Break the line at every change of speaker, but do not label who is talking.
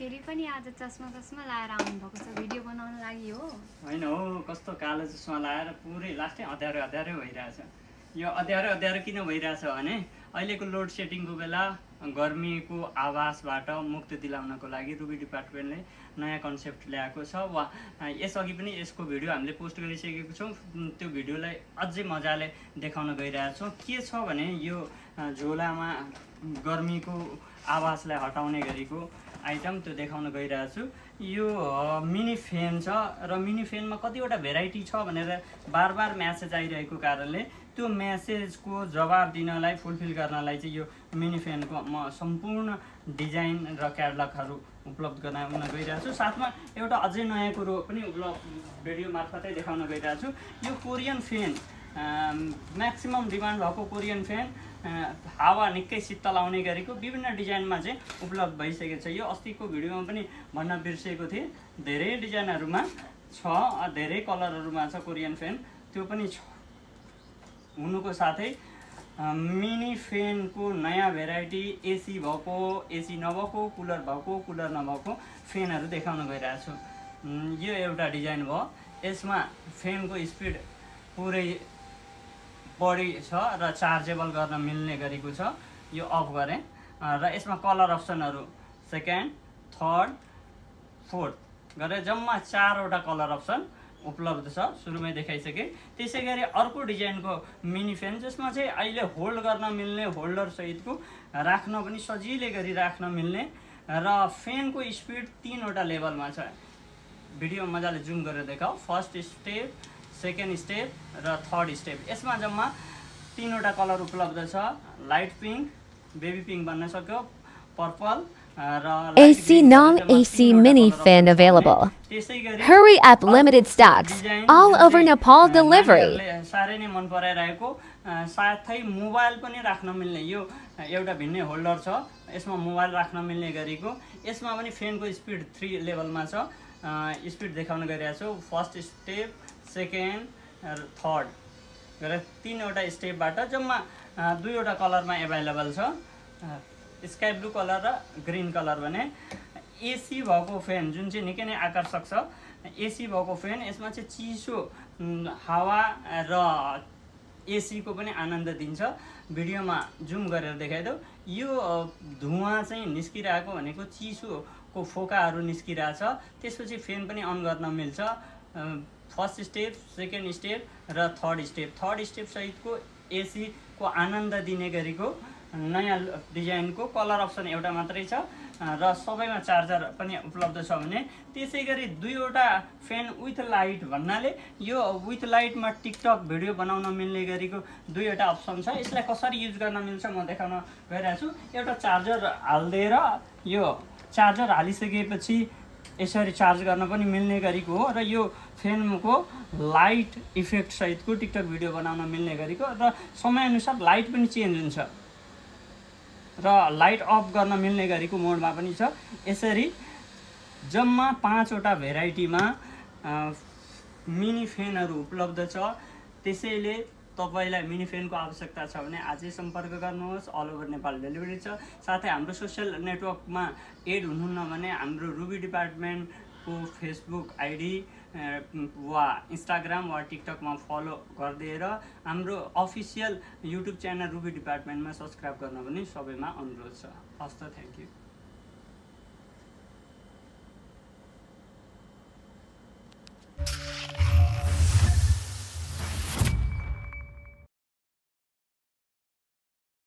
केरी पनि आज चस्मा लाएर आउनु भएको छ भिडियो बनाउन लागि हो
हैन हो कस्तो कालो चस्मा लाएर पुरै लास्टै अँध्यारो भइरहेछ यो अँध्यारो किन भइरहेछ भने अहिलेको लोड सेटिङको बेला गर्मीको आवाजबाट मुक्ति दिलाउनको लागि रुबी डिपार्टमेन्टले नयाँ कन्सेप्ट ल्याएको छ वा यसअघि पनि यसको भिडियो हामीले पोस्ट गरिसकेको छौँ त्यो भिडियोलाई अझै मजाले देखाउन गइरहेछौँ के छ भने यो झोलामा गर्मीको आवाजलाई हटाउने गरेको आइटम त्यो देखाउन गइरहेछु यो मिनी फ्यान छ र मिनी फ्यानमा कतिवटा भेराइटी छ भनेर बार म्यासेज आइरहेको कारणले त्यो म्यासेजको जवाब दिनलाई फुलफिल गर्नलाई चाहिँ यो मिनी फ्यानको म सम्पूर्ण डिजाइन र क्याटलगहरू उपलब्ध गराउन गइरहेछु साथमा एउटा अझै नयाँ कुरो पनि भिडियो मार्फतै देखाउन गइरहेछु यो कोरियन फ्यान म्याक्सिमम डिमान्ड भएको कोरियन फ्यान हावा निकै शीतल आउने गरेको विभिन्न डिजाइनमा चाहिँ उपलब्ध भइसकेको छ यो अस्तिको भिडियोमा पनि भन्न बिर्सेको थिएँ धेरै डिजाइनहरूमा छ धेरै कलरहरूमा छ कोरियन फ्यान त्यो पनि छ हुनुको साथै मिनी फ्यानको नयाँ भेराइटी एसी भएको एसी नभएको कुलर भएको कुलर नभएको फ्यानहरू देखाउन गइरहेको छु यो एउटा डिजाइन भयो यसमा फ्यानको स्पिड पुरै बढी छ र चार्जेबल गर्न मिल्ने गरेको छ यो अफ गरेँ र यसमा कलर अप्सनहरू सेकेन्ड थर्ड फोर्थ गरेर जम्मा 4वटा कलर अप्सन उपलब्ध छ सुरुमै देखाइसकेँ त्यसै गरी अर्को डिजाइनको मिनी फ्यान जसमा चाहिँ अहिले होल्ड गर्न मिल्ने होल्डर सहितको राख्न पनि सजिलै गरी राख्न मिल्ने र फ्यानको स्पिड 3वटा लेभलमा छ भिडियो मजाले जुम गरेर देखाऊ फर्स्ट स्टेप सेकेन्ड स्टेप र थर्ड स्टेप यसमा जम्मा 3वटा कलर उपलब्ध छ लाइट पिङ्क बेबी पिङ्क भन्न सक्यो purple
AC non-AC mini fan available. Hurry up limited stocks. All over Nepal delivery.
साह्रै नै मन पराइरहेको साथै मोबाइल पनि राख्न मिल्ने यो एउटा भिन्नै होल्डर छ यसमा मोबाइल राख्न मिल्ने गरेको यसमा पनि फ्यानको स्पिड 3 लेभलमा छ स्पिड देखाउन गइरहेको छु फर्स्ट स्टेप सेकेन्ड थर्ड गरेर 3वटा स्टेपबाट जम्मा 2वटा कलरमा एभाइलेबल छ स्काई ब्लू कलर र ग्रीन कलर भने एसी भएको फ्यान जुन चाहिँ निकै नै आकर्षक छ एसी भएको फ्यान यसमा चाहिँ चिसो हावा र एसीको पनि आनन्द दिन्छ भिडियोमा जुम गरेर देखाइदेऊ यो धुवा चाहिँ निस्किरहेको भनेको चिसोको फोकाहरू निस्किरहेछ त्यसपछि फ्यान पनि अन गर्न मिल्छ फर्स्ट स्टेप सेकेन्ड स्टेप र थर्ड स्टेप सहितको एसीको आनन्द दिने गरेको नयाँ डिजाइनको कलर अप्सन एउटा मात्रै छ र सबैमा चार्जर पनि उपलब्ध छ भने त्यसै गरी 2वटा फ्यान विथ लाइट भन्नाले यो विथ लाइटमा टिकटक भिडियो बनाउन मिल्ने गरेको 2वटा अप्सन छ यसलाई कसरी युज गर्न मिल्छ म देखाउन गइरहेको छु एउटा चार्जर हालिदिएर यो चार्जर हालिसकेपछि यसरी चार्ज गर्न पनि मिल्ने गरेको हो र यो फ्यानको लाइट इफेक्ट सहितको टिकटक भिडियो बनाउन मिल्ने गरेको र समयअनुसार लाइट पनि चेन्ज हुन्छ र लाइट अफ गर्न मिल्ने गरेको मोडमा पनि छ यसरी जम्मा 5वटा भेराइटीमा मिनी फ्यानहरू उपलब्ध छ त्यसैले तपाईलाई मिनी फ्यानको आवश्यकता छ भने आजै सम्पर्क गर्नुहोस् अल ओभर नेपाल डेलिभरी छ साथै हाम्रो सोसियल नेटवर्कमा एड हुनुहुन्न भने हाम्रो रुबी डिपार्टमेन्टको फेसबुक आइडी वा इन्स्टाग्राम वा टिकटकमा फलो गरिदिएर हाम्रो अफिसियल युट्युब च्यानल रुबी डिपार्टमेन्टमा सब्सक्राइब गर्न पनि सबैमा अनुरोध छ हस् त थ्याङ्क यू